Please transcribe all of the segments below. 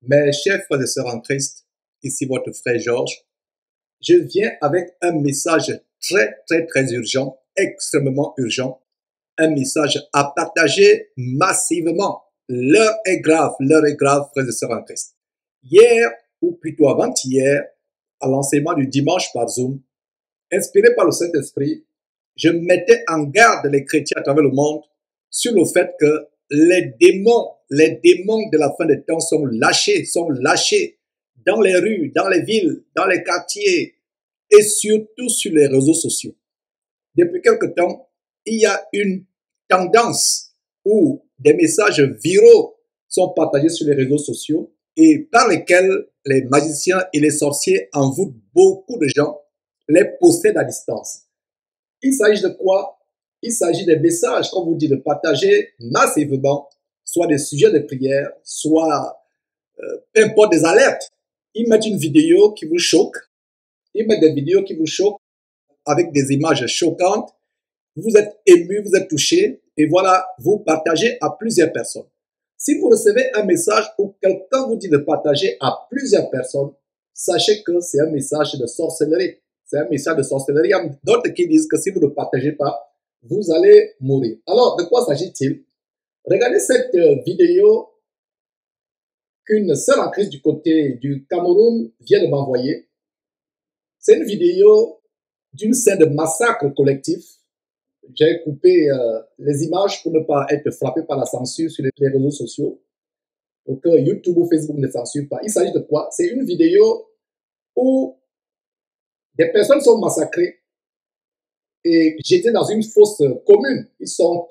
Mes chers frères et sœurs en Christ, ici votre frère Georges, je viens avec un message très urgent, extrêmement urgent, un message à partager massivement. L'heure est grave, frères et sœurs en Christ. Hier, ou plutôt avant-hier, à l'enseignement du dimanche par Zoom, inspiré par le Saint-Esprit, je mettais en garde les chrétiens à travers le monde sur le fait que les démons de la fin des temps sont lâchés dans les rues, dans les villes, dans les quartiers et surtout sur les réseaux sociaux. Depuis quelque temps, il y a une tendance où des messages viraux sont partagés sur les réseaux sociaux et par lesquels les magiciens et les sorciers envoûtent beaucoup de gens, les possèdent à distance. Il s'agit de quoi? Il s'agit des messages, comme vous dit, de partager massivement, soit des sujets de prière, soit peu importe des alertes. Ils mettent une vidéo qui vous choque, ils mettent des vidéos qui vous choquent avec des images choquantes. Vous êtes ému, vous êtes touché, et voilà, vous partagez à plusieurs personnes. Si vous recevez un message où quelqu'un vous dit de partager à plusieurs personnes, sachez que c'est un message de sorcellerie. C'est un message de sorcellerie. Il y a d'autres qui disent que si vous ne partagez pas, vous allez mourir. Alors, de quoi s'agit-il? Regardez cette vidéo qu'une sœur en Christ du côté du Cameroun vient de m'envoyer. C'est une vidéo d'une scène de massacre collectif. J'ai coupé les images pour ne pas être frappé par la censure sur les réseaux sociaux. Donc, YouTube ou Facebook ne censurent pas. Il s'agit de quoi? C'est une vidéo où des personnes sont massacrées et jetées dans une fosse commune. Ils sont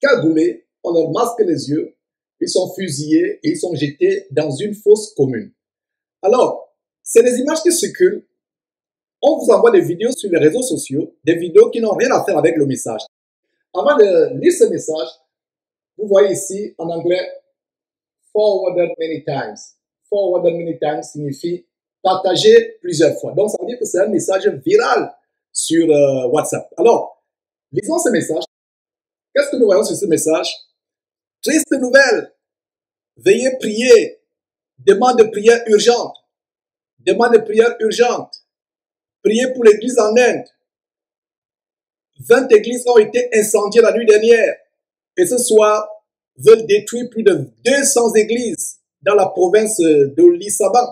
cagoulés, on leur masque les yeux, ils sont fusillés et ils sont jetés dans une fosse commune. Alors, c'est des images qui circulent. On vous envoie des vidéos sur les réseaux sociaux, des vidéos qui n'ont rien à faire avec le message. Avant de lire ce message, vous voyez ici en anglais forwarded many times. Forwarded many times signifie partager plusieurs fois. Donc, ça veut dire que c'est un message viral sur WhatsApp. Alors, lisons ce message. Qu'est-ce que nous voyons sur ce message? Triste nouvelle. Veuillez prier. Demande de prière urgente. Demande de prière urgente. Priez pour l'église en Inde. 20 églises ont été incendiées la nuit dernière. Et ce soir, veulent détruire plus de 200 églises dans la province de l'Issaban.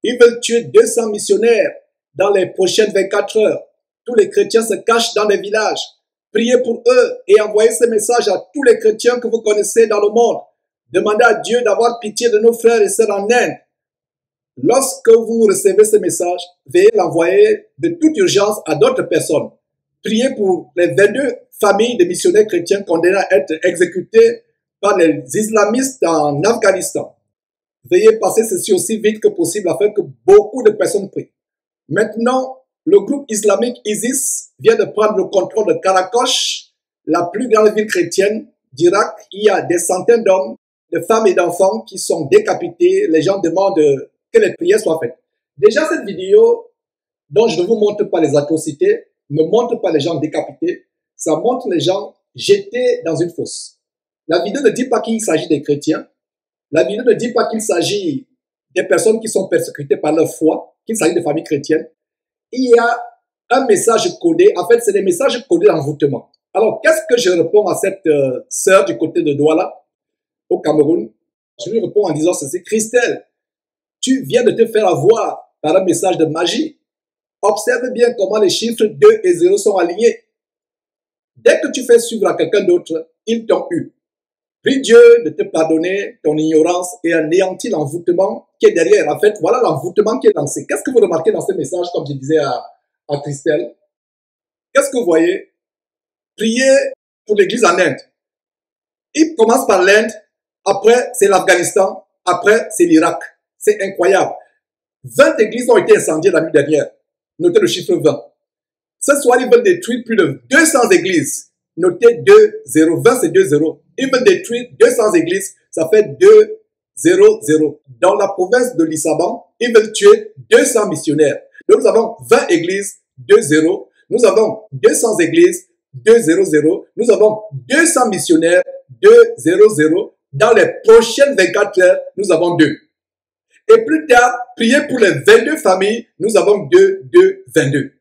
Ils veulent tuer 200 missionnaires dans les prochaines 24 heures. Tous les chrétiens se cachent dans les villages. Priez pour eux et envoyez ce message à tous les chrétiens que vous connaissez dans le monde. Demandez à Dieu d'avoir pitié de nos frères et sœurs en Inde. Lorsque vous recevez ce message, veuillez l'envoyer de toute urgence à d'autres personnes. Priez pour les 22 familles de missionnaires chrétiens condamnés à être exécutés par les islamistes en Afghanistan. Veuillez passer ceci aussi vite que possible afin que beaucoup de personnes prient. Maintenant, le groupe islamique ISIS vient de prendre le contrôle de Karakosh, la plus grande ville chrétienne d'Irak. Il y a des centaines d'hommes, de femmes et d'enfants qui sont décapités. Les gens demandent que les prières soient faites. Déjà, cette vidéo, dont je ne vous montre pas les atrocités, ne montre pas les gens décapités. Ça montre les gens jetés dans une fosse. La vidéo ne dit pas qu'il s'agit des chrétiens. La vidéo ne dit pas qu'il s'agit des personnes qui sont persécutées par leur foi, qu'il s'agit de familles chrétiennes. Il y a un message codé. En fait, c'est des messages codés d'envoûtement. Alors, qu'est-ce que je réponds à cette sœur du côté de Douala, au Cameroun? Je lui réponds en disant ceci: Christelle, tu viens de te faire avoir par un message de magie. Observe bien comment les chiffres 2 et 0 sont alignés. Dès que tu fais suivre à quelqu'un d'autre, ils t'ont eu. Prie Dieu de te pardonner ton ignorance et anéantir l'envoûtement qui est derrière. En fait, voilà l'envoûtement qui est lancé. Qu'est-ce que vous remarquez dans ce message, comme je disais à Christelle? Qu'est-ce que vous voyez? Priez pour l'église en Inde. Il commence par l'Inde, après c'est l'Afghanistan, après c'est l'Irak. C'est incroyable. 20 églises ont été incendiées la nuit dernière. Notez le chiffre 20. Ce soir, ils veulent détruire plus de 200 églises. Notez 2, 0. 20, c'est 2, 0. Ils veulent détruire 200 églises. Ça fait 2, 0, 0. Dans la province de l'Issaban, ils veulent tuer 200 missionnaires. Donc, nous avons 20 églises, 2, 0. Nous avons 200 églises, 2, 0, 0. Nous avons 200 missionnaires, 2, 0, 0. Dans les prochaines 24 heures, nous avons 2. Et plus tard, priez pour les 22 familles. Nous avons 2, 2, 22.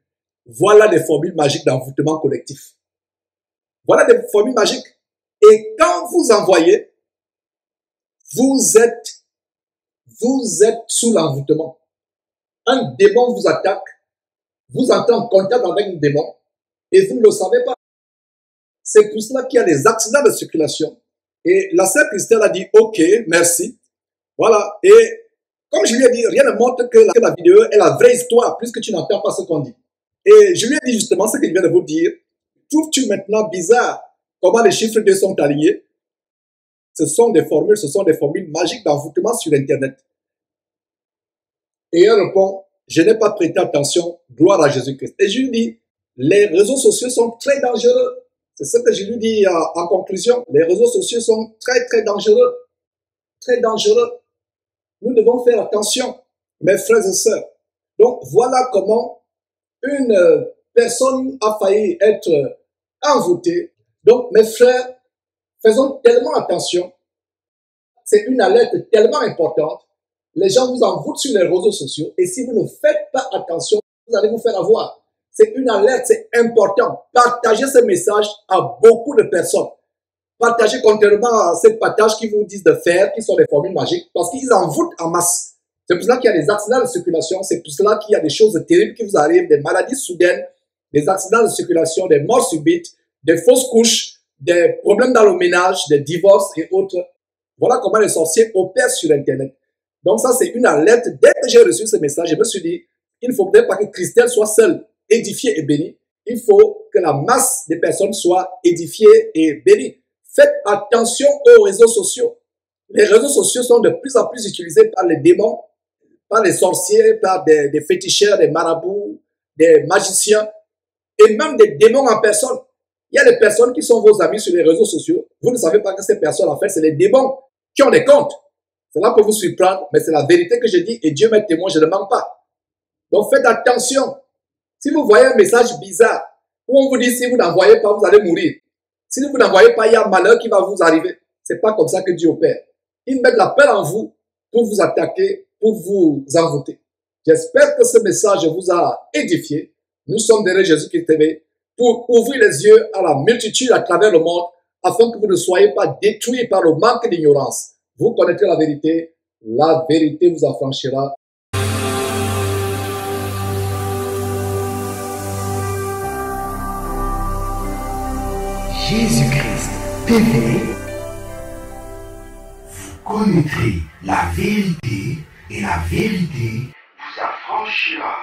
Voilà des formules magiques d'envoûtement collectif. Voilà des formules magiques. Et quand vous envoyez, vous êtes sous l'envoûtement. Un démon vous attaque, vous entrez en contact avec un démon et vous ne le savez pas. C'est pour cela qu'il y a des accidents de circulation. Et la sœur Christelle a dit, ok, merci. Voilà. Et comme je lui ai dit, rien ne montre que la vidéo est la vraie histoire, puisque tu n'entends pas ce qu'on dit. Et je lui ai dit justement ce que je viens de vous dire. Trouves-tu maintenant bizarre comment les chiffres 2 sont alignés? Ce sont des formules magiques d'envoûtement sur Internet. Et elle répond, je n'ai pas prêté attention, gloire à Jésus-Christ. Et je lui dis, les réseaux sociaux sont très dangereux. C'est ce que je lui dis en conclusion. Les réseaux sociaux sont très, très dangereux. Très dangereux. Nous devons faire attention, mes frères et sœurs. Donc, voilà comment une personne a failli être envoûtée. Donc, mes frères, faisons tellement attention. C'est une alerte tellement importante. Les gens vous envoûtent sur les réseaux sociaux et si vous ne faites pas attention, vous allez vous faire avoir. C'est une alerte, c'est important. Partagez ce message à beaucoup de personnes. Partagez contrairement à ces partages qui vous disent de faire, qui sont des formules magiques, parce qu'ils envoûtent en masse. C'est pour cela qu'il y a des accidents de circulation, c'est pour cela qu'il y a des choses terribles qui vous arrivent, des maladies soudaines, des accidents de circulation, des morts subites, des fausses couches, des problèmes dans le ménage, des divorces et autres. Voilà comment les sorciers opèrent sur Internet. Donc ça, c'est une alerte. Dès que j'ai reçu ce message, je me suis dit, il ne faudrait pas que Christelle soit seule, édifiée et bénie. Il faut que la masse des personnes soit édifiée et bénie. Faites attention aux réseaux sociaux. Les réseaux sociaux sont de plus en plus utilisés par les démons, par les sorciers, par des féticheurs, des marabouts, des magiciens et même des démons en personne. Il y a des personnes qui sont vos amis sur les réseaux sociaux. Vous ne savez pas que ces personnes, en fait, c'est les démons qui ont des comptes. Cela peut vous surprendre, mais c'est la vérité que je dis et Dieu m'est témoin, je ne mens pas. Donc faites attention. Si vous voyez un message bizarre où on vous dit si vous n'envoyez pas, vous allez mourir. Si vous n'envoyez pas, il y a un malheur qui va vous arriver. C'est pas comme ça que Dieu opère. Il met de la peur en vous pour vous attaquer, pour vous envoûter. J'espère que ce message vous a édifié. Nous sommes derrière Jésus-Christ TV pour ouvrir les yeux à la multitude à travers le monde afin que vous ne soyez pas détruits par le manque d'ignorance. Vous connaîtrez la vérité vous affranchira. Jésus-Christ TV, vous connaîtrez la vérité et la vérité vous affranchira.